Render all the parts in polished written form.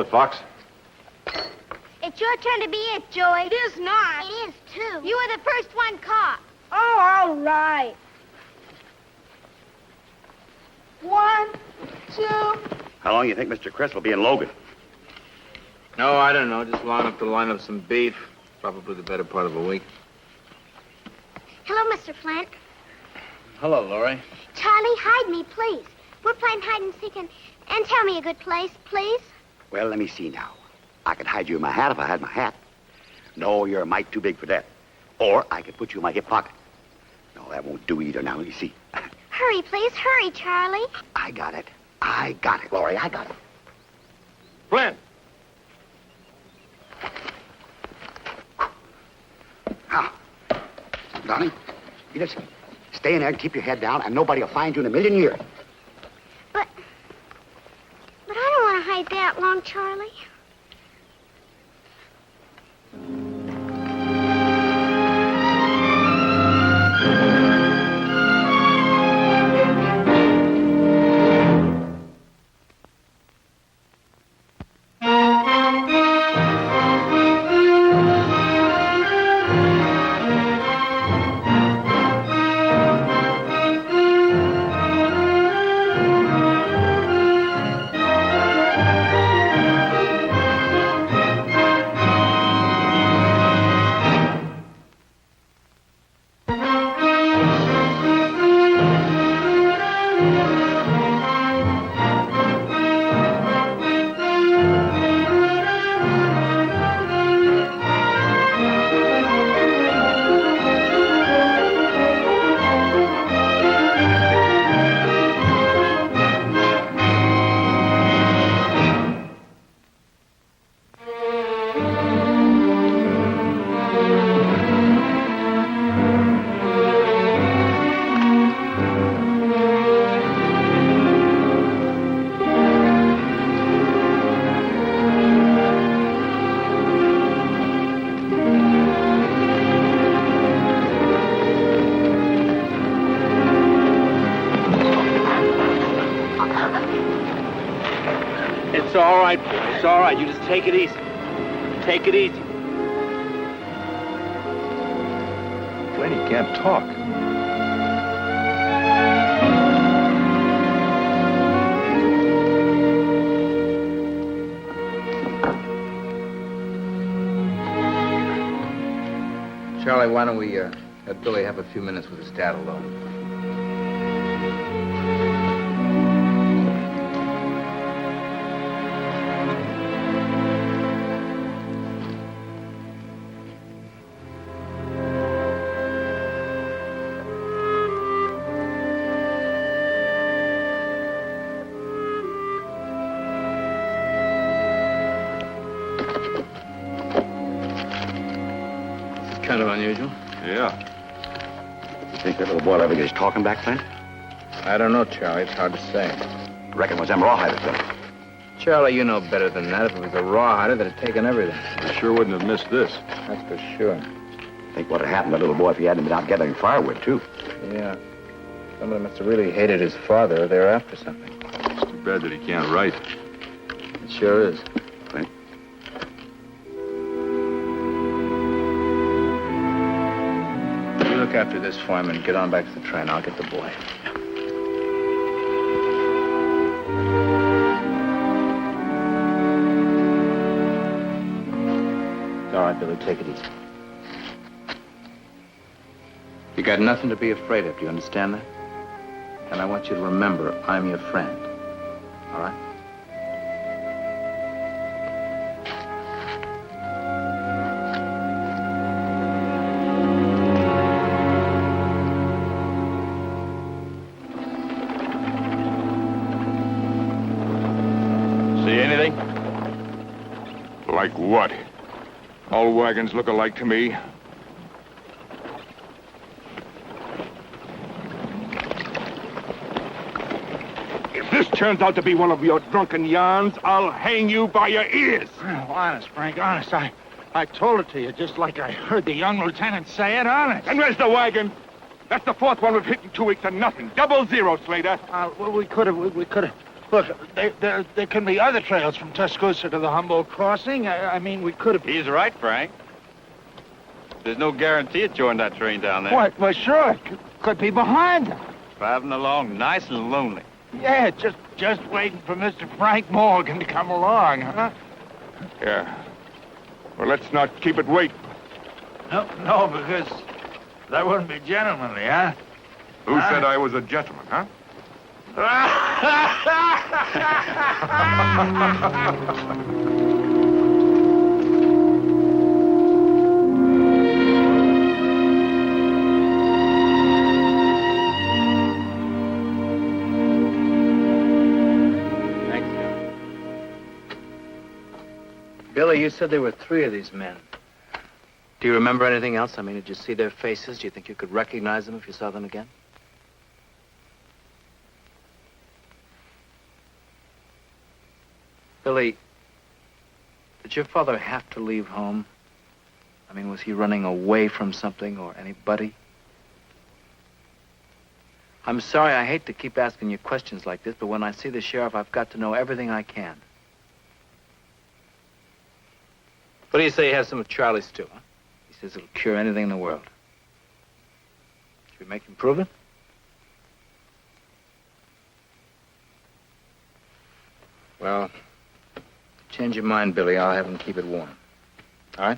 Fox. It's your turn to be it, Joey. It is not. It is, too. You were the first one caught. Oh, all right. 1, 2. How long do you think Mr. Chris will be in Logan? No, I don't know. Just long enough to line up some beef. Probably the better part of a week. Hello, Mr. Flint. Hello, Laurie. Charlie, hide me, please. We're playing hide and seek, and tell me a good place, please. Well, let me see now. I could hide you in my hat if I had my hat. No, you're a mite too big for that. Or I could put you in my hip pocket. No, that won't do either. Now, let me see. Hurry, please. Hurry, Charlie. I got it. I got it, Laurie. I got it. Flint! Now, darling, you just stay in there and keep your head down, and nobody will find you in a million years. But I don't want to hide that long, Charlie. It's all right. You just take it easy. Take it easy. Flint, he can't talk. Charlie, why don't we let Billy have a few minutes with his dad alone? Kind of unusual. Yeah. You think that little boy ever gets talking back then? I don't know, Charlie. It's hard to say. I reckon it was them rawhiders then. Charlie, you know better than that. If it was a rawhider, they'd have taken everything. I sure wouldn't have missed this. That's for sure. Think what had happened to the little boy if he hadn't been out gathering firewood, too. Yeah. Somebody must have really hated his father, or they're after something. It's too bad that he can't write. It sure is. Think? You look after this for him and get on back to the train. I'll get the boy. All right, Billy, take it easy. You got nothing to be afraid of, do you understand that? And I want you to remember, I'm your friend. All right? See anything? Like what? All wagons look alike to me. If this turns out to be one of your drunken yarns, I'll hang you by your ears. Oh, honest, Frank, honest. I told it to you just like I heard the young lieutenant say it, honest. And where's the wagon? That's the fourth one we've hit in 2 weeks and nothing. 00, Slater. Well, we could have Look, there can be other trails from Tuscaloosa to the Humboldt Crossing. I mean, we could have... He's right, Frank. There's no guarantee of joining that train down there. What? Well, sure, it could be behind them. Driving along nice and lonely. Yeah, just waiting for Mr. Frank Morgan to come along, huh? Yeah. Well, let's not keep it waiting. No, because that wouldn't be gentlemanly, huh? Who said I was a gentleman, huh? Thanks, Joe. Billy, you said there were 3 of these men. Do you remember anything else? I mean, did you see their faces? Do you think you could recognize them if you saw them again? Billy, did your father have to leave home? I mean, was he running away from something or anybody? I'm sorry, I hate to keep asking you questions like this, but when I see the sheriff, I've got to know everything I can. What do you say you have some of Charlie's stew, huh? He says it'll cure anything in the world. Should we make him prove it? Well, change your mind, Billy. I'll have him keep it warm. All right?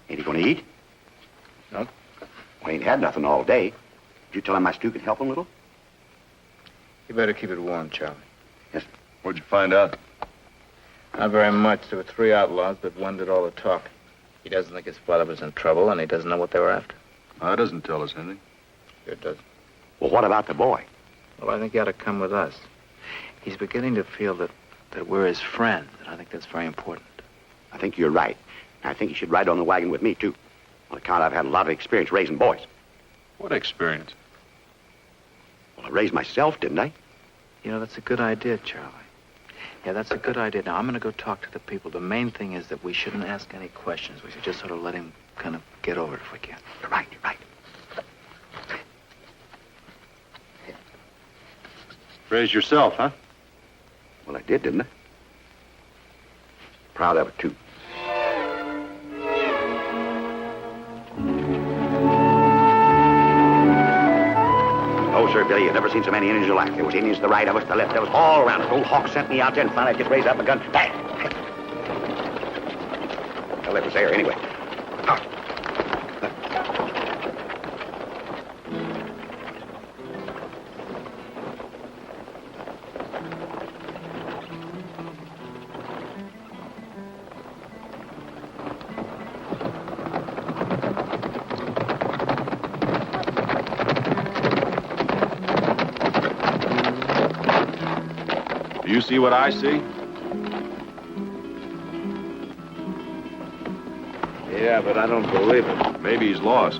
Ain't he gonna eat? No. Well, he ain't had nothing all day. Did you tell him my stew could help him a little? You better keep it warm, Charlie. Yes. What'd you find out? Not very much. There were 3 outlaws, but one did all the talking. He doesn't think his father was in trouble, and he doesn't know what they were after. That doesn't tell us anything. Sure does. Well, what about the boy? Well, I think he ought to come with us. He's beginning to feel that we're his friends, and I think that's very important. I think you're right. I think he should ride on the wagon with me, too. On account I've had a lot of experience raising boys. What experience? Well, I raised myself, didn't I? You know, that's a good idea, Charlie. Yeah, that's a good idea. Now, I'm going to go talk to the people. The main thing is that we shouldn't ask any questions. We should just sort of let him kind of get over it if we can. You're right, you're right. Raised yourself, huh? Well, I did, didn't I? Proud of it, too. Oh, sir, Billy, you've never seen so many Indians in your life. There was Indians to the right of us, to the left. There was all around us. Old Hawk sent me out there, and finally I just raised up a gun. Bang! Well, it was there anyway. Ah. You see what I see? Yeah, but I don't believe it. Maybe he's lost.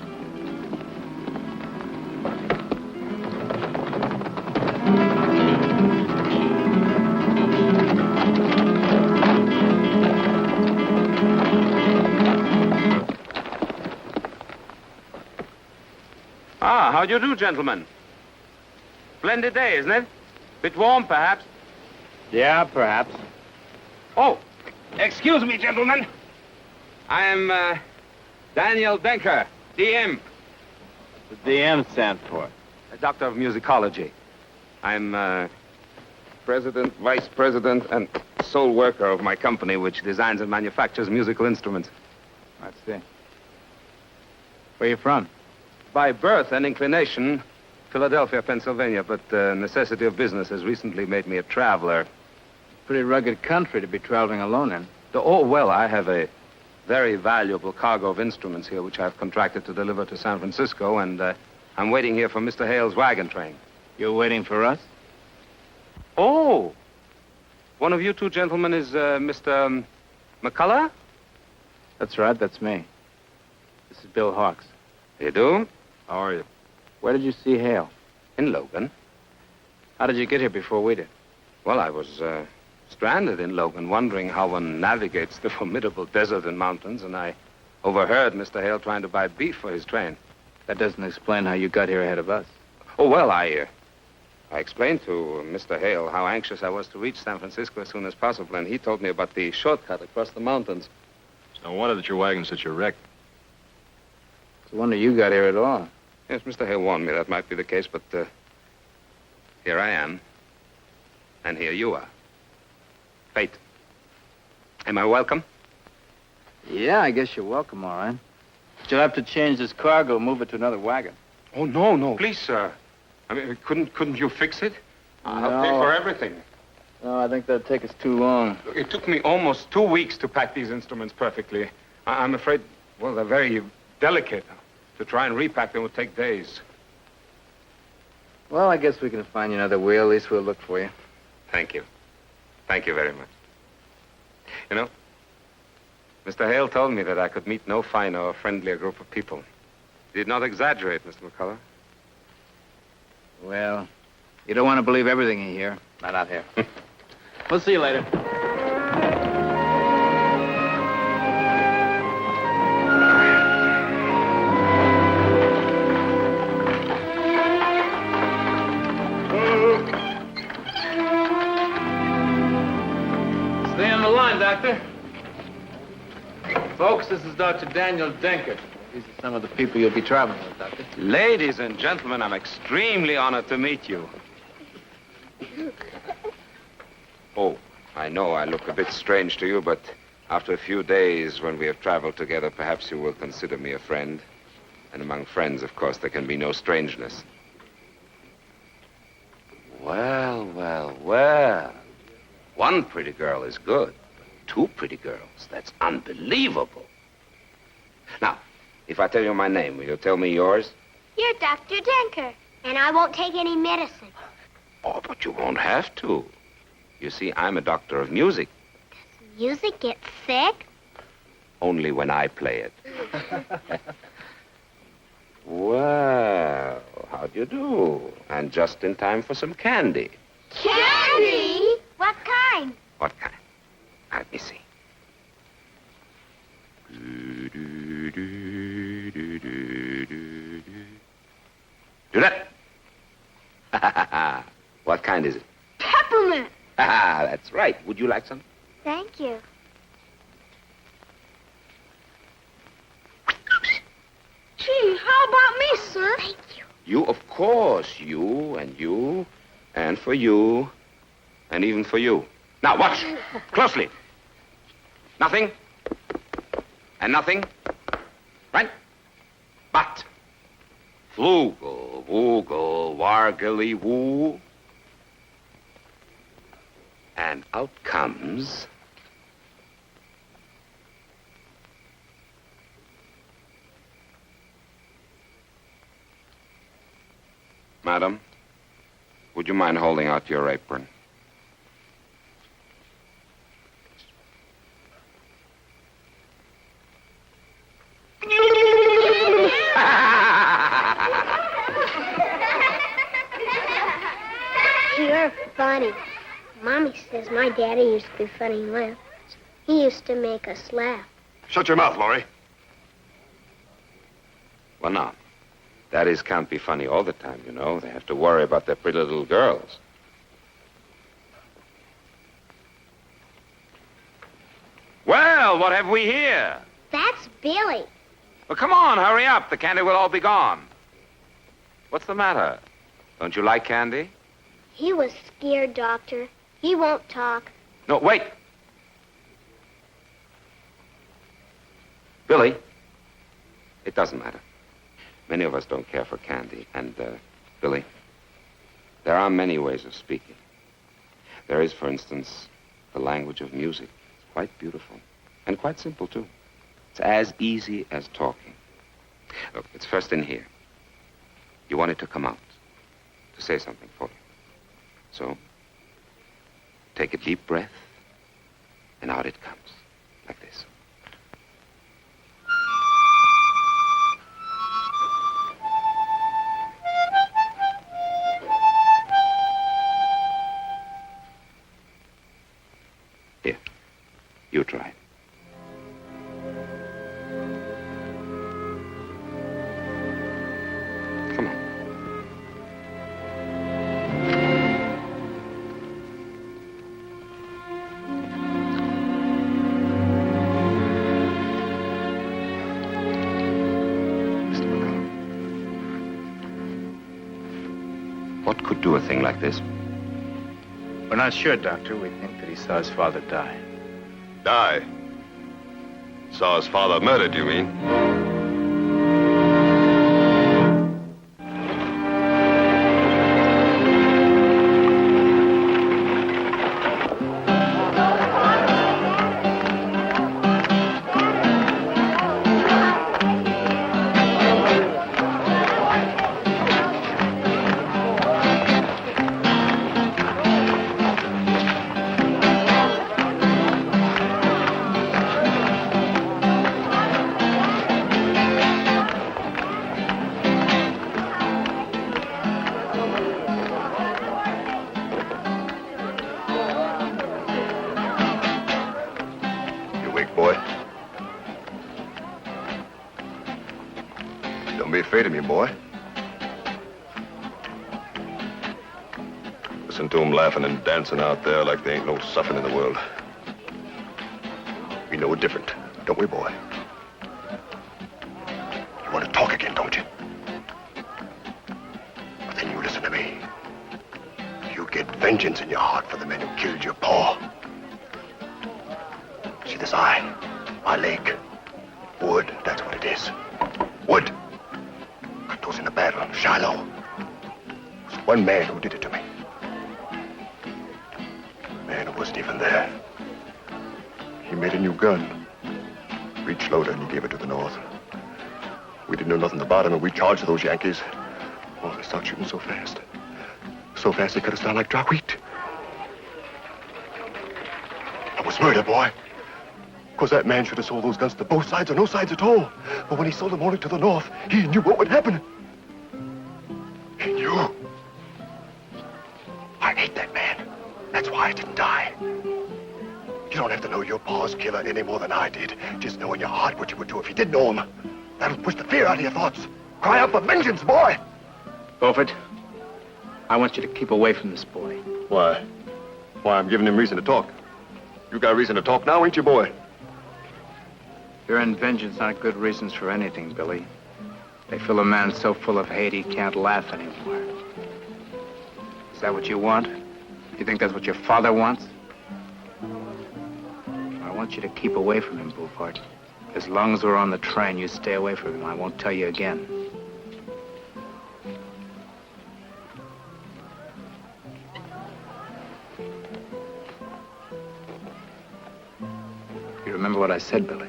Ah, how do you do, gentlemen? Splendid day, isn't it? Bit warm, perhaps? Yeah, perhaps. Oh, excuse me, gentlemen. I am Daniel Denker, DM. The DM stand for? A doctor of musicology. I'm president, vice president, and sole worker of my company, which designs and manufactures musical instruments. I see. Where are you from? By birth and inclination, Philadelphia, Pennsylvania, but the necessity of business has recently made me a traveler. Pretty rugged country to be traveling alone in. Oh, well, I have a very valuable cargo of instruments here, which I've contracted to deliver to San Francisco, and I'm waiting here for Mr. Hale's wagon train. You're waiting for us? Oh! One of you 2 gentlemen is Mr. McCullough? That's right, that's me. This is Bill Hawks. You do? How are you? Where did you see Hale? In Logan. How did you get here before we did? Well, I was stranded in Logan, wondering how one navigates the formidable desert and mountains, and I overheard Mr. Hale trying to buy beef for his train. That doesn't explain how you got here ahead of us. Oh, well, I explained to Mr. Hale how anxious I was to reach San Francisco as soon as possible, and he told me about the shortcut across the mountains. It's no wonder that your wagon's such a wreck. It's a wonder you got here at all. Yes, Mr. Hale warned me that might be the case, but here I am, and here you are. Fate. Am I welcome? Yeah, I guess you're welcome, all right. But you'll have to change this cargo, move it to another wagon. Oh, no. Please, sir. I mean, couldn't you fix it? I'll pay for everything. No, I think that'd take us too long. It took me almost 2 weeks to pack these instruments perfectly. I'm afraid, well, they're very delicate. To try and repack them would take days. Well, I guess we can find you another wheel. At least we'll look for you. Thank you. Thank you very much. You know, Mr. Hale told me that I could meet no finer or friendlier group of people. He did not exaggerate, Mr. McCullough. Well, you don't want to believe everything you hear. Not out here. We'll see you later. Stay on the line, Doctor. Folks, this is Dr. Daniel Denker. These are some of the people you'll be traveling with, Doctor. Ladies and gentlemen, I'm extremely honored to meet you. Oh, I know I look a bit strange to you, but after a few days when we have traveled together, perhaps you will consider me a friend. And among friends, of course, there can be no strangeness. Well. One pretty girl is good, but 2 pretty girls, that's unbelievable. Now, if I tell you my name, will you tell me yours? You're Dr. Denker, and I won't take any medicine. Oh, but you won't have to. You see, I'm a doctor of music. Music gets sick? Only when I play it. Well, how do you do? And just in time for some candy. Candy? What kind? What kind? Let me see. Do that. What kind is it? Peppermint. That's right. Would you like some? Thank you. Gee, how about me, sir? Thank you. You, of course. You, and for you, and even for you. Now, watch. Closely. Nothing. And nothing. Right? But. Flugel, woogle, wargily, woo. And out comes... Madam, would you mind holding out your apron? You're funny. Mommy says my daddy used to be funny and laugh. He used to make us laugh. Shut your mouth, Laurie. Well, now, daddies can't be funny all the time, you know. They have to worry about their pretty little girls. Well, what have we here? That's Billy. Well, come on, hurry up. The candy will all be gone. What's the matter? Don't you like candy? He was scared, Doctor. He won't talk. No, wait. Billy, it doesn't matter. Many of us don't care for candy. And, Billy, there are many ways of speaking. There is, for instance, the language of music. It's quite beautiful. And quite simple, too. It's as easy as talking. Look, it's first in here. You want it to come out, to say something for you. So, take a deep breath, and out it comes, like this. You try. Come on. What could do a thing like this? We're not sure, Doctor. We think that he saw his father die. Die? Saw his father murdered, you mean? Be afraid of me, boy. Listen to them laughing and dancing out there like there ain't no suffering in the world. We know it different, don't we, boy? You want to talk again, don't you? But then you listen to me. You get vengeance in your heart for the men who killed your pa. See this eye? My leg. Wood, that's what it is. Wood. Those in the battle, Shiloh. It was one man who did it to me. A man who wasn't even there. He made a new gun. Breech loader, and he gave it to the North. We didn't know nothing about him, and we charged those Yankees. Oh, they started shooting so fast. So fast they cut us down like dry wheat. That was murder, boy. Because that man should have sold those guns to both sides or no sides at all. But when he sold them only to the North, he knew what would happen. He knew. I hate that man. That's why I didn't die. You don't have to know your pa's killer any more than I did. Just know in your heart what you would do if you did know him. That'll push the fear out of your thoughts. Cry out for vengeance, boy. Beaufort, I want you to keep away from this boy. Why? Why, I'm giving him reason to talk. You got reason to talk now, ain't you, boy? Fear and vengeance aren't good reasons for anything, Billy. They fill a man so full of hate he can't laugh anymore. Is that what you want? You think that's what your father wants? I want you to keep away from him, Beaufort. As long as we're on the train, you stay away from him. I won't tell you again. You remember what I said, Billy?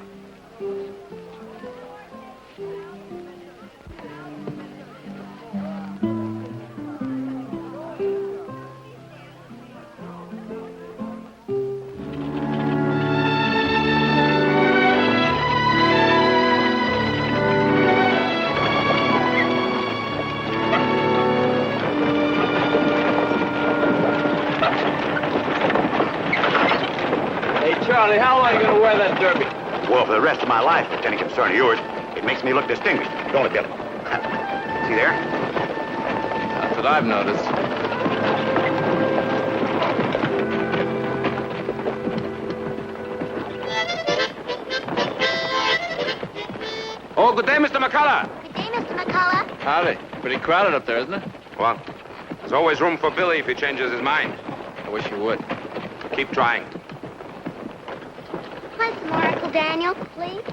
Charlie, how long are you going to wear that derby? Well, for the rest of my life, if it's any concern of yours, it makes me look distinguished. Don't it, Billy? See there? That's what I've noticed. Oh, good day, Mr. McCullough. Good day, Mr. McCullough. Howdy. Pretty crowded up there, isn't it? Well, there's always room for Billy if he changes his mind. I wish you would. Keep trying. Play some more, Uncle Daniel, please.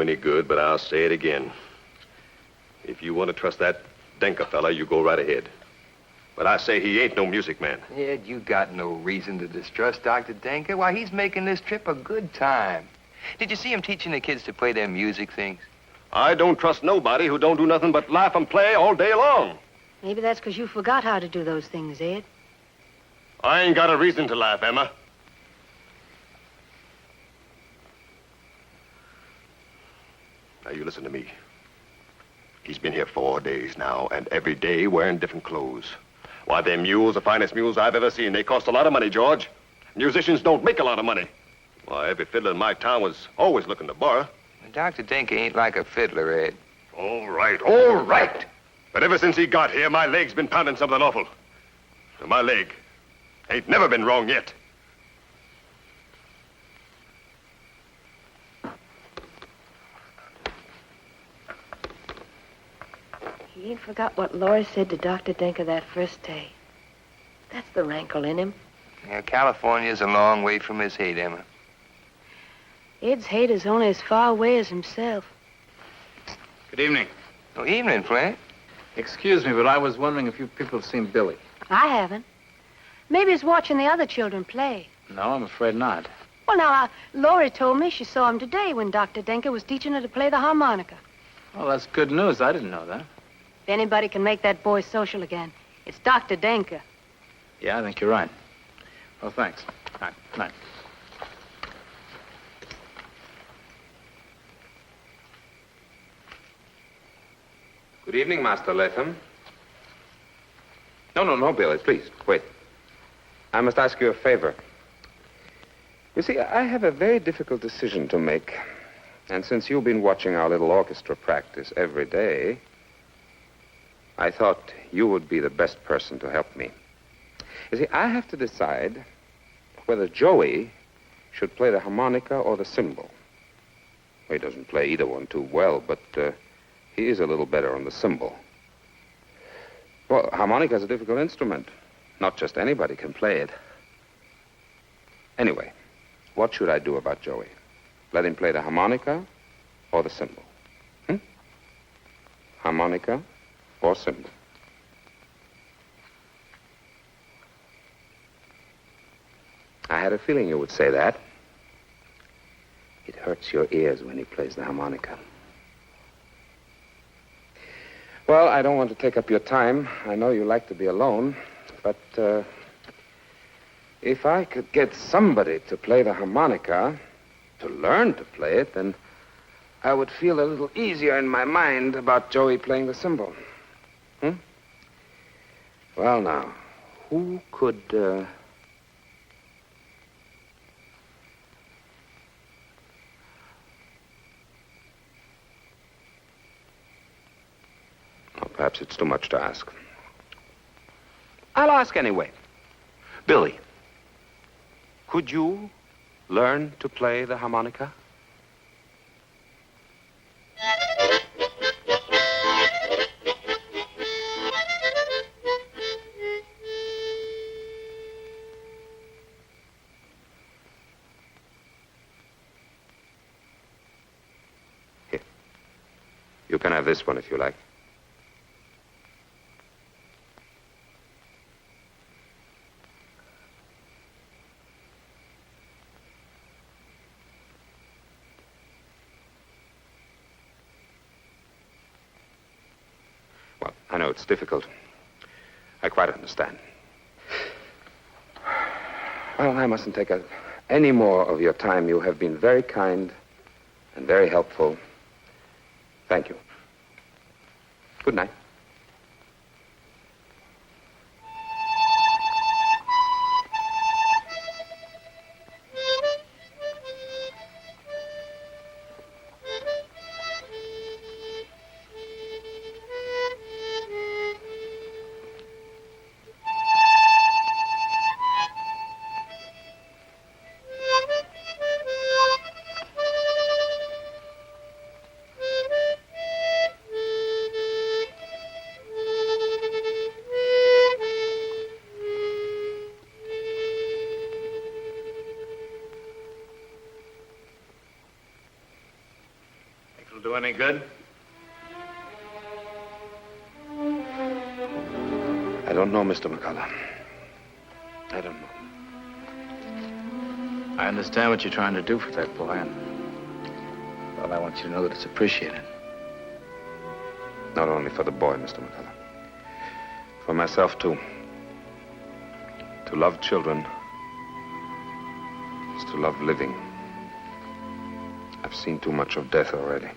any good, but I'll say it again. If you want to trust that Denker fella, you go right ahead. But I say he ain't no music man. Ed, you got no reason to distrust Dr. Denker. Why, he's making this trip a good time. Did you see him teaching the kids to play their music things? I don't trust nobody who don't do nothing but laugh and play all day long. Maybe that's because you forgot how to do those things, Ed. I ain't got a reason to laugh, Emma. Now, you listen to me. He's been here 4 days now, and every day wearing different clothes. Why, them mules, the finest mules I've ever seen. They cost a lot of money, George. Musicians don't make a lot of money. Why, every fiddler in my town was always looking to borrow. Dr. Denker ain't like a fiddler, Ed. All right, all right. But ever since he got here, my leg's been pounding something awful. And my leg ain't never been wrong yet. He ain't forgot what Laura said to Dr. Denker that first day. That's the rankle in him. Yeah, California's a long way from his hate, Emma. Ed's hate is only as far away as himself. Good evening. Oh, evening, Flint. Excuse me, but I was wondering if you people have seen Billy. I haven't. Maybe he's watching the other children play. No, I'm afraid not. Well, now, Laurie told me she saw him today when Dr. Denker was teaching her to play the harmonica. Well, that's good news. I didn't know that. If anybody can make that boy social again, it's Dr. Denker. Yeah, I think you're right. Well, thanks. Night. Night. Good evening, Master Latham. No, Billy, please, wait. I must ask you a favor. You see, I have a very difficult decision to make. And since you've been watching our little orchestra practice every day, I thought you would be the best person to help me. You see, I have to decide whether Joey should play the harmonica or the cymbal. Well, he doesn't play either one too well, but he is a little better on the cymbal. Well, harmonica is a difficult instrument. Not just anybody can play it. Anyway, what should I do about Joey? Let him play the harmonica or the cymbal? Harmonica or cymbal? I had a feeling you would say that. It hurts your ears when he plays the harmonica. Well, I don't want to take up your time. I know you like to be alone, but if I could get somebody to play the harmonica, to learn to play it, then I would feel a little easier in my mind about Joey playing the cymbal. Well, now, who could... Perhaps it's too much to ask. I'll ask anyway. Billy, could you learn to play the harmonica? Here. You can have this one if you like. I know it's difficult. I quite understand. Well, I mustn't take any more of your time. You have been very kind and very helpful. Thank you. Good night. any good? I don't know, Mr. McCullough. I don't know. I understand what you're trying to do for that boy, and well, I want you to know that it's appreciated. Not only for the boy, Mr. McCullough. For myself, too. To love children is to love living. I've seen too much of death already.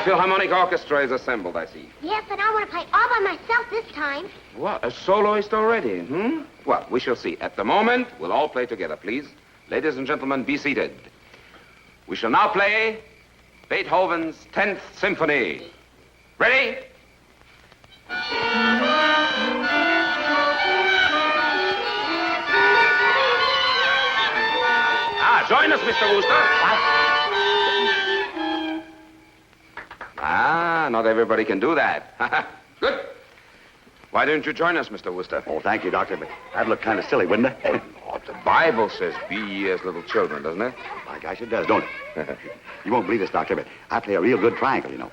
Philharmonic Orchestra is assembled, I see. Yeah, but I want to play all by myself this time. What, a soloist already, Well, we shall see. At the moment, we'll all play together, please. Ladies and gentlemen, be seated. We shall now play Beethoven's 10th Symphony. Ready? Join us, Mr. Wooster. Not everybody can do that. Good. Why don't you join us, Mr. Wooster? Oh, thank you, Doctor, but that'd look kind of silly, wouldn't it? The Bible says, be ye as little children, doesn't it? My gosh, it does, don't it? You won't believe this, Doctor, but I play a real good triangle, you know.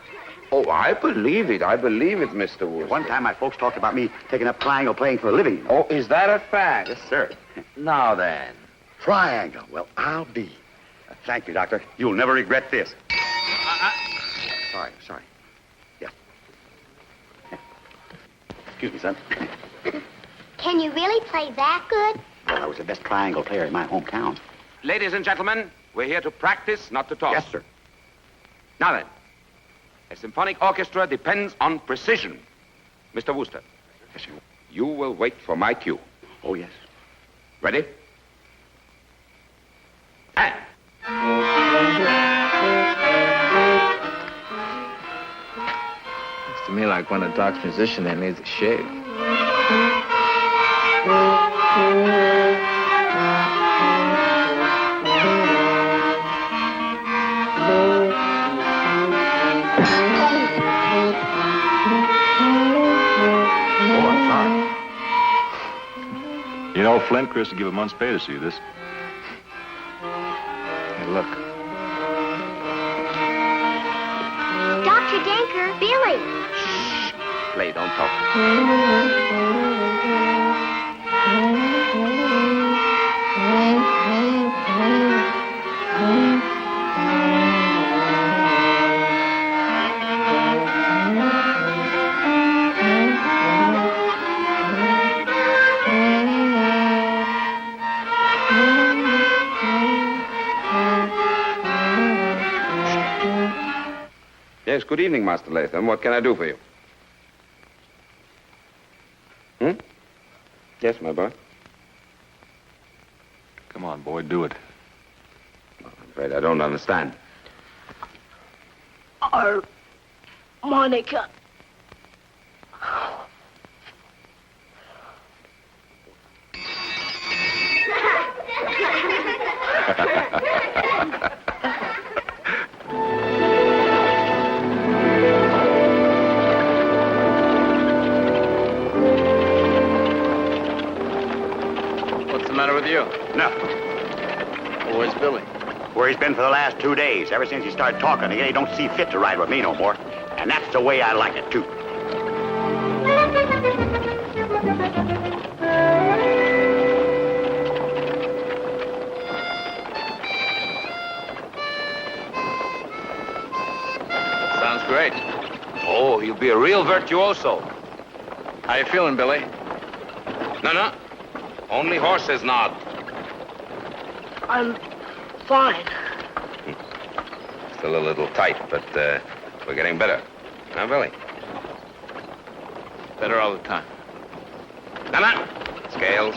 Oh, I believe it, Mr. Wooster. One time my folks talked about me taking up triangle playing for a living. Oh, is that a fact? Yes, sir. Now then. Triangle. Well, I'll be. Thank you, Doctor. You'll never regret this. Sorry. Yeah. Excuse me, son. Can you really play that good? Well, I was the best triangle player in my hometown. Ladies and gentlemen, we're here to practice, not to talk. Yes, sir. Now then, a symphonic orchestra depends on precision. Mr. Wooster. Yes, sir. You will wait for my cue. Oh, yes. Ready? And. Looks to me like when a Doc's musician that needs a shave. You know, Flint, Chris would give a month's pay to see this. Hey, look. Dr. Denker, Billy. Shh. Play, don't talk. Yes, good evening, Master Latham. What can I do for you? Yes, my boy. Come on, boy, do it. I'm afraid I don't understand. Harmonica. What's the matter with you? Nothing. Well, where's Billy? Where he's been for the last 2 days. Ever since he started talking again, he don't see fit to ride with me no more. And that's the way I like it, too. Sounds great. Oh, he'll be a real virtuoso. How you feeling, Billy? No. Only horses nod. I'm fine. Still a little tight, but we're getting better. Huh, Billy? Better all the time. Come on. Scales.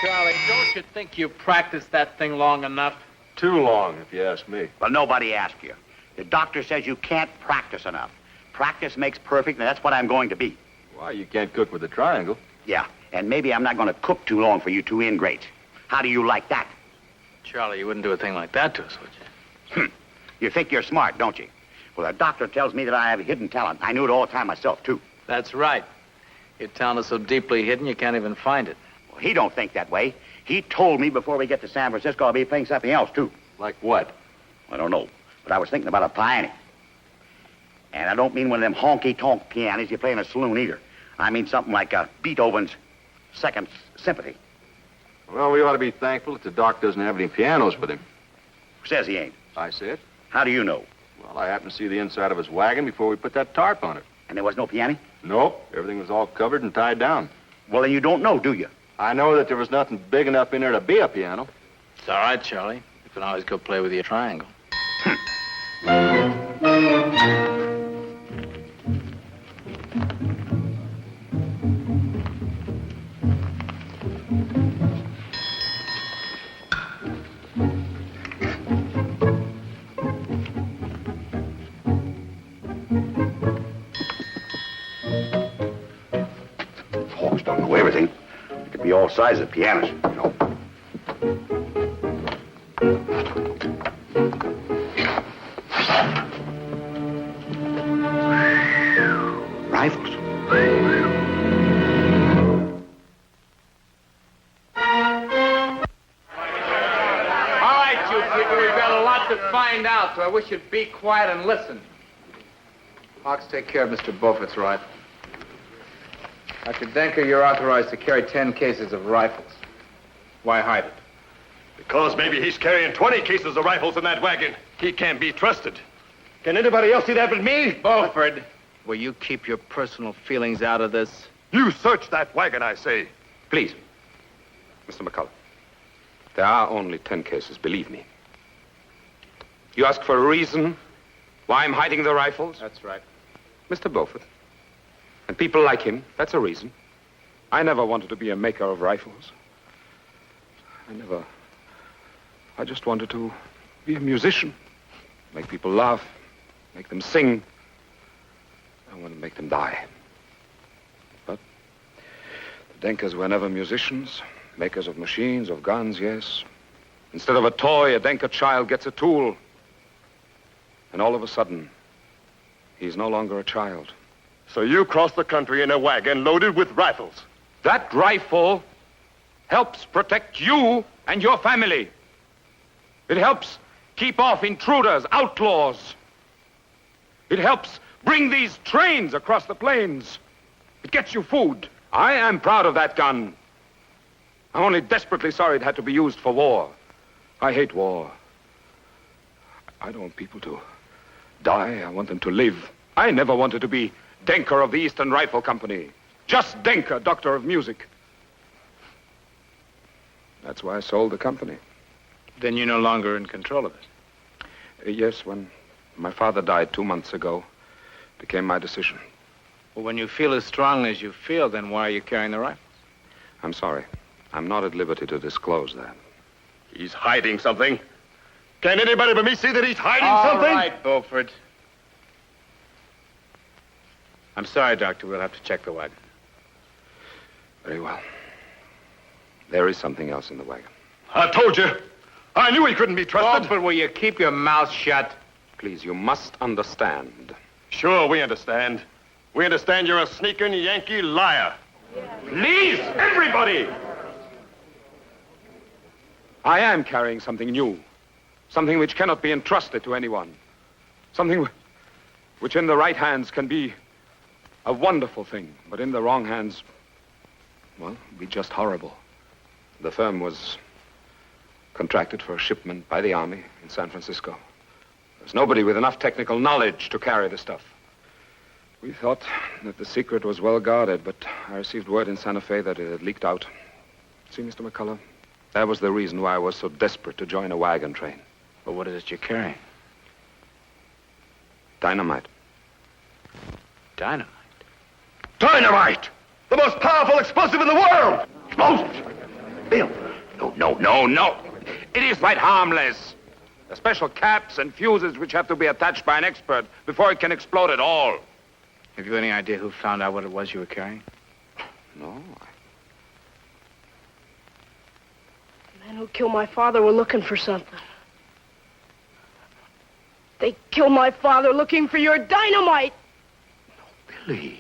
Charlie, don't you you think you practiced that thing long enough? Too long, if you ask me. Well, nobody asked you. The doctor says you can't practice enough. Practice makes perfect, and that's what I'm going to be. Why, you can't cook with a triangle. Yeah, and maybe I'm not going to cook too long for you two ingrates. How do you like that? Charlie, you wouldn't do a thing like that to us, would you? You think you're smart, don't you? Well, the doctor tells me that I have a hidden talent. I knew it all the time myself, too. That's right. Your talent is so deeply hidden you can't even find it. Well, he don't think that way. He told me before we get to San Francisco I'll be playing something else, too. Like what? I don't know, but I was thinking about a piano. And I don't mean one of them honky-tonk pianos you play in a saloon either. I mean something like Beethoven's Second Symphony. Well, we ought to be thankful that the doc doesn't have any pianos with him. Who says he ain't? I said. How do you know? Well, I happened to see the inside of his wagon before we put that tarp on it. And there was no piano? Nope. Everything was all covered and tied down. Well, then you don't know, do you? I know that there was nothing big enough in there to be a piano. It's all right, Charlie. You can always go play with your triangle. Folks don't know everything. They could be all sizes of pianos, you know. Rifles. All right, you people, we've got a lot to find out, so I wish you'd be quiet and listen. Hawks, take care of Mr. Beaufort's rifle. Dr. Denker, you're authorized to carry 10 cases of rifles. Why hide it? Because maybe he's carrying 20 cases of rifles in that wagon. He can't be trusted. Can anybody else see that but me? Beaufort, will you keep your personal feelings out of this? You search that wagon, I say. Please, Mr. McCullough. There are only 10 cases, believe me. You ask for a reason why I'm hiding the rifles? That's right. Mr. Beaufort. And people like him, that's a reason. I never wanted to be a maker of rifles. I just wanted to be a musician. Make people laugh, make them sing. I wanted to make them die. But the Denkers were never musicians, makers of machines, of guns, yes. Instead of a toy, a Denker child gets a tool. And all of a sudden, he's no longer a child. So you crossed the country in a wagon loaded with rifles. That rifle helps protect you and your family. It helps keep off intruders, outlaws. It helps bring these trains across the plains. It gets you food. I am proud of that gun. I'm only desperately sorry it had to be used for war. I hate war. I don't want people to die. I want them to live. I never wanted to be Denker of the Eastern Rifle Company. Just Denker, doctor of music. That's why I sold the company. Then you're no longer in control of it? Yes, when my father died 2 months ago, it became my decision. Well, when you feel as strongly as you feel, then why are you carrying the rifles? I'm sorry. I'm not at liberty to disclose that. He's hiding something. Can anybody but me see that he's hiding something? All right, Beaufort. I'm sorry, Doctor. We'll have to check the wagon. Very well. There is something else in the wagon. I told you. I knew he couldn't be trusted. Beaufort, will you keep your mouth shut? Please, you must understand. Sure, we understand. We understand you're a sneaking Yankee liar. Please, everybody! I am carrying something new. Something which cannot be entrusted to anyone. Something which in the right hands can be a wonderful thing, but in the wrong hands, well, be just horrible. The firm was contracted for a shipment by the Army in San Francisco. There's nobody with enough technical knowledge to carry the stuff. We thought that the secret was well guarded, but I received word in Santa Fe that it had leaked out. See, Mr. McCullough, that was the reason why I was so desperate to join a wagon train. But what is it you're carrying? Dynamite. Dynamite? Dynamite! The most powerful explosive in the world! Explosives! Bill, No. It is quite harmless. The special caps and fuses which have to be attached by an expert before it can explode at all. Have you any idea who found out what it was you were carrying? No. The men who killed my father were looking for something. They killed my father looking for your dynamite. Billy.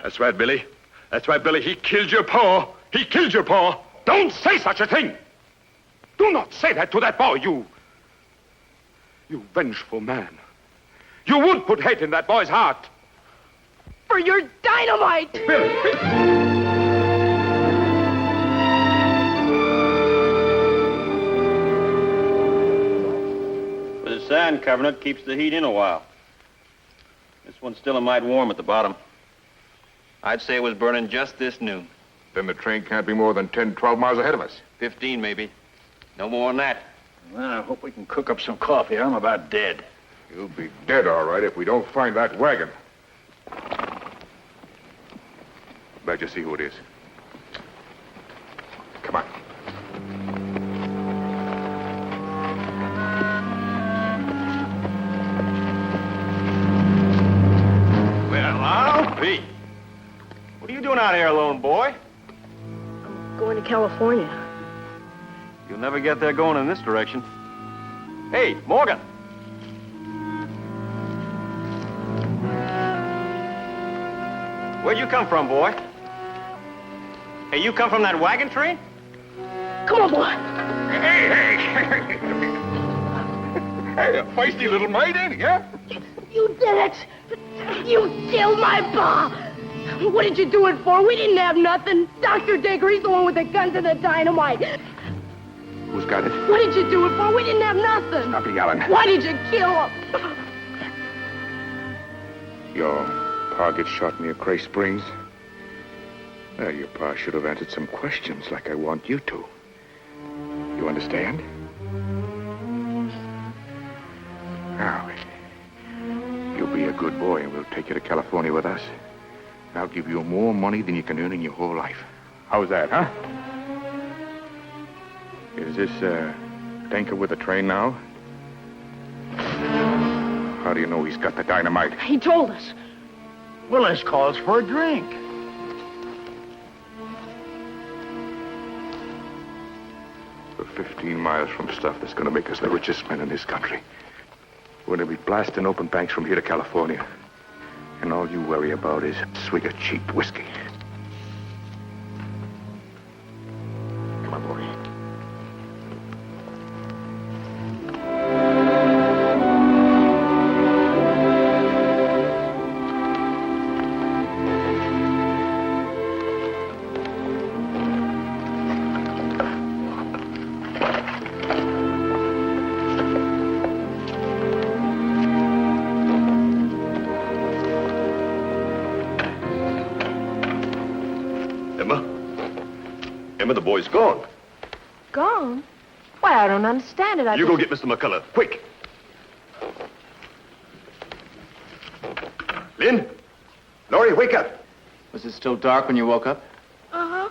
That's right, Billy. That's right, Billy. He killed your pa. He killed your pa. Don't say such a thing. Do not say that to that boy, you vengeful man. You would put hate in that boy's heart. For your dynamite! Billy! The sand covering keeps the heat in a while. This one's still a mite warm at the bottom. I'd say it was burning just this noon. Then the train can't be more than 10, 12 miles ahead of us. 15, maybe. No more than that. Well, I hope we can cook up some coffee. I'm about dead. You'll be dead, all right, if we don't find that wagon. Glad you see who it is. Come on. Well, I'll be. What are you doing out here alone, boy? I'm going to California. You'll never get there going in this direction. Hey, Morgan. Where'd you come from, boy? Hey, you come from that wagon train? Come on, boy. Hey, a feisty little mite, ain't he, huh? You did it. You killed my pa. What did you do it for? We didn't have nothing. Dr. Denker, he's the one with the guns and the dynamite. Who's got it? What did you do it for? We didn't have nothing. Stop yelling. Why did you kill him? Your pa gets shot near Cray Springs. Well, your pa should have answered some questions like I want you to. You understand? Now, you'll be a good boy and we'll take you to California with us. I'll give you more money than you can earn in your whole life. How's that, huh? Is this, Denker with the train now? How do you know he's got the dynamite? He told us. Well, this calls for a drink. We're 15 miles from stuff that's going to make us the richest men in this country. We're going to be blasting open banks from here to California. And all you worry about is a swig of cheap whiskey. Come on, boy. Emma, the boy's gone. Gone? Why, I don't understand it. You go get Mr. McCullough, quick. Lynn? Laurie, wake up. Was it still dark when you woke up? Uh-huh.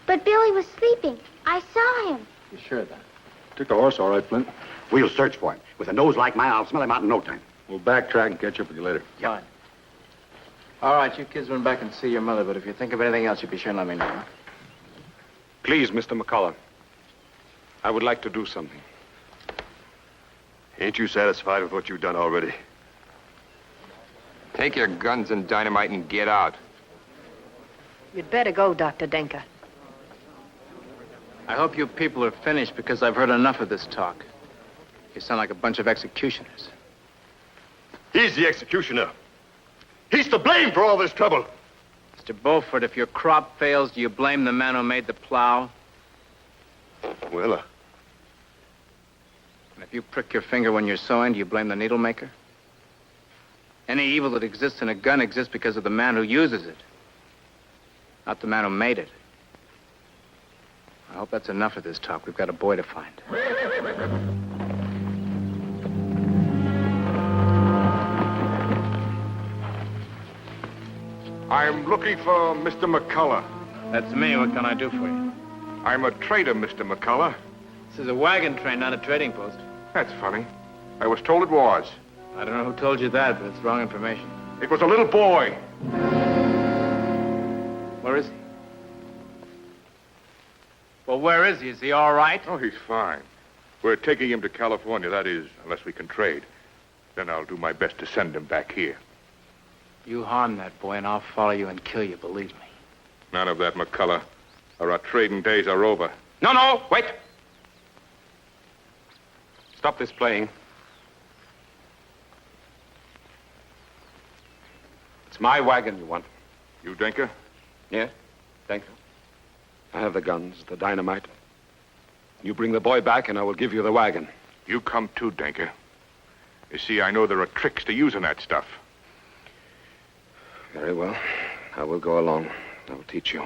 But Billy was sleeping. I saw him. You sure of that? Took the horse, all right, Flint. We'll search for him. With a nose like mine, I'll smell him out in no time. We'll backtrack and catch up with you later. Fine. All right, you kids went back and see your mother, but if you think of anything else, you be sure and let me know, huh? Please, Mr. McCullough. I would like to do something. Ain't you satisfied with what you've done already? Take your guns and dynamite and get out. You'd better go, Dr. Denker. I hope you people are finished because I've heard enough of this talk. You sound like a bunch of executioners. He's the executioner. He's to blame for all this trouble. Mr. Beaufort, if your crop fails, do you blame the man who made the plow? Well, And if you prick your finger when you're sewing, do you blame the needle maker? Any evil that exists in a gun exists because of the man who uses it, not the man who made it. I hope that's enough of this talk. We've got a boy to find. I'm looking for Mr. McCullough. That's me. What can I do for you? I'm a trader, Mr. McCullough. This is a wagon train, not a trading post. That's funny. I was told it was. I don't know who told you that, but it's wrong information. It was a little boy. Where is he? Well, where is he? Is he all right? Oh, he's fine. We're taking him to California, that is, unless we can trade. Then I'll do my best to send him back here. You harm that boy, and I'll follow you and kill you, believe me. None of that, McCullough, or our trading days are over. No, wait. Stop this playing. It's my wagon you want. You, Denker? Yeah, Denker. I have the guns, the dynamite. You bring the boy back, and I will give you the wagon. You come too, Denker. You see, I know there are tricks to using that stuff. Very well. I will go along. I will teach you.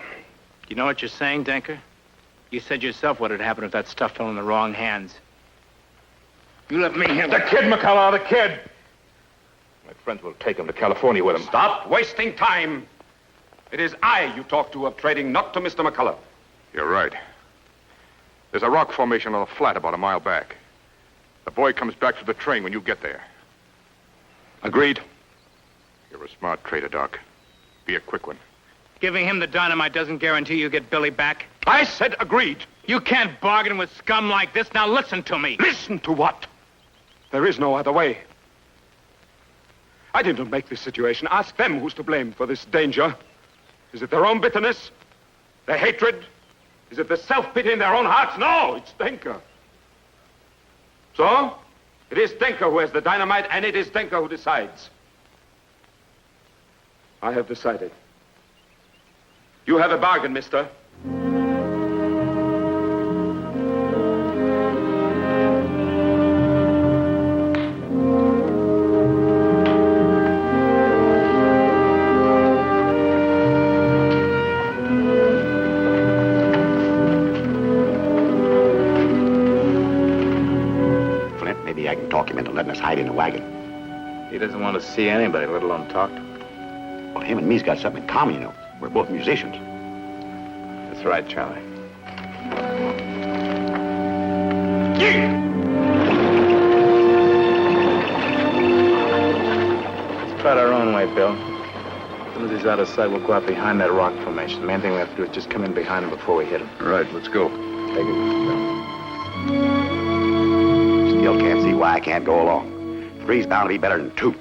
You know what you're saying, Denker? You said yourself what would happen if that stuff fell in the wrong hands. You let me handle the kid, McCullough, the kid! My friends will take him to California with him. Stop wasting time. It is I you talk to of trading, not to Mr. McCullough. You're right. There's a rock formation on a flat about a mile back. The boy comes back to the train when you get there. Agreed. You're a smart trader, Doc. Be a quick one. Giving him the dynamite doesn't guarantee you get Billy back. I said agreed. You can't bargain with scum like this. Now listen to me. Listen to what? There is no other way. I didn't make this situation. Ask them who's to blame for this danger. Is it their own bitterness? Their hatred? Is it the self-pity in their own hearts? No, it's Denker. So, it is Denker who has the dynamite, and it is Denker who decides. I have decided. You have a bargain, mister. Flint, maybe I can talk him into letting us hide in the wagon. He doesn't want to see anybody, let alone talk to him. Well, him and me's got something in common, you know. We're both musicians. That's right, Charlie. Let's try it our own way, Bill. As soon as he's out of sight, we'll go out behind that rock formation. The main thing we have to do is just come in behind him before we hit him. All right, let's go. Take it, Bill. Still can't see why I can't go along. Three's bound to be better than two.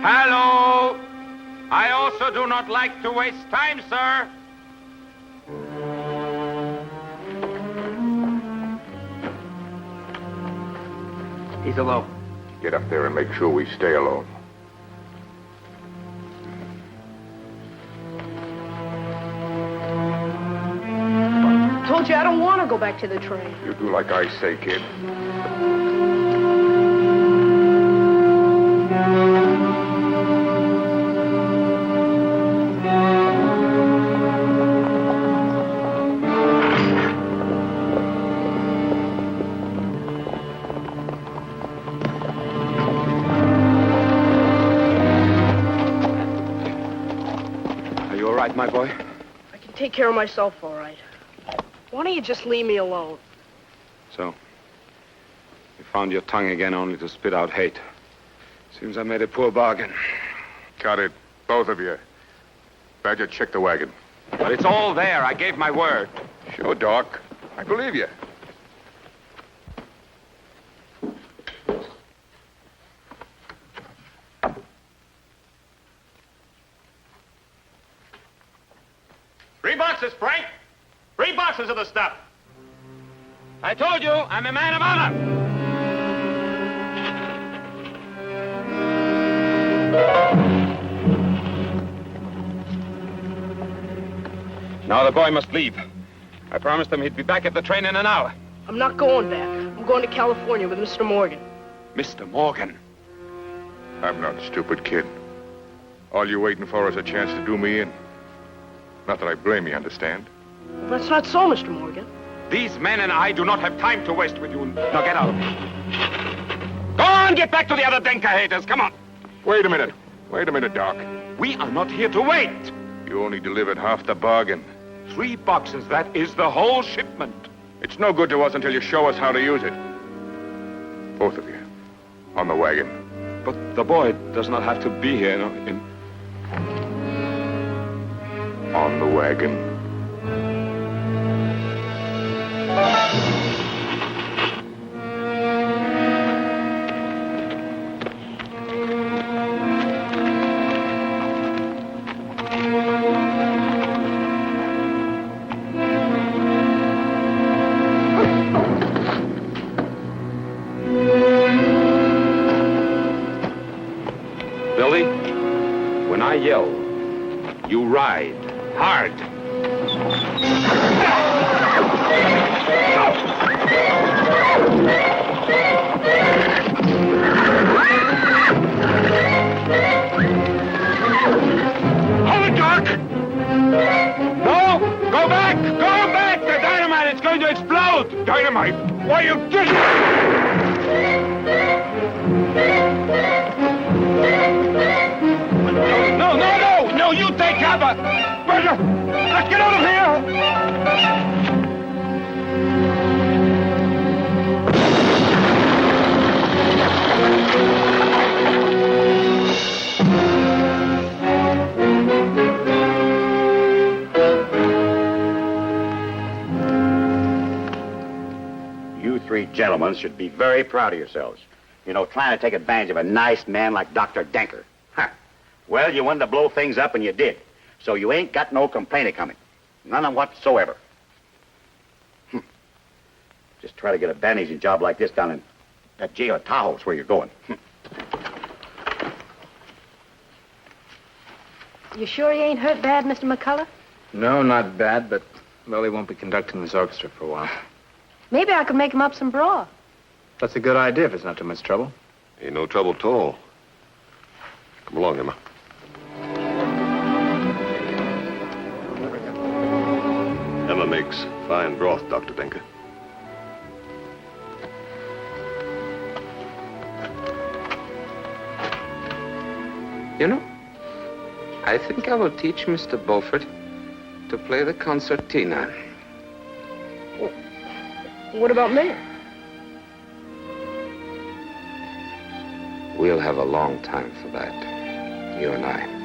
Hello! I also do not like to waste time, sir. He's alone. Get up there and make sure we stay alone. I told you I don't want to go back to the train. You do like I say, kid. My boy? I can take care of myself, all right. Why don't you just leave me alone? So, you found your tongue again only to spit out hate. Seems I made a poor bargain. Cut it, both of you. Badger, check the wagon. But it's all there. I gave my word. Sure, Doc. I believe you. Three boxes, Frank. 3 boxes of the stuff. I told you, I'm a man of honor. Now the boy must leave. I promised him he'd be back at the train in an hour. I'm not going back. I'm going to California with Mr. Morgan. Mr. Morgan? I'm not stupid, kid. All you're waiting for is a chance to do me in. Not that I blame you, understand? That's not so, Mr. Morgan. These men and I do not have time to waste with you. Now get out of here. Go on, get back to the other Denker haters. Come on. Wait a minute. Wait a minute, Doc. We are not here to wait. You only delivered half the bargain. 3 boxes, that is the whole shipment. It's no good to us until you show us how to use it. Both of you. On the wagon. But the boy does not have to be here, On the wagon. Billy, when I yell, you ride hard. Hold it, Doc! No! Go back! Go back! The dynamite is going to explode! Dynamite? Why, you did No, you take cover! Roger! Let's get out of here! You 3 gentlemen should be very proud of yourselves. You know, trying to take advantage of a nice man like Dr. Denker. Huh. Well, you wanted to blow things up, and you did. So you ain't got no complaint coming. None whatsoever. Just try to get a bandaging job like this down in that jail at Tahoe's where you're going. You sure he ain't hurt bad, Mr. McCullough? No, not bad, but Billy won't be conducting this orchestra for a while. Maybe I could make him up some braw. That's a good idea if it's not too much trouble. Ain't no trouble at all. Come along, Emma. Emma makes fine broth, Dr. Denker. You know, I think I will teach Mr. Beaufort to play the concertina. What about me? We'll have a long time for that, you and I.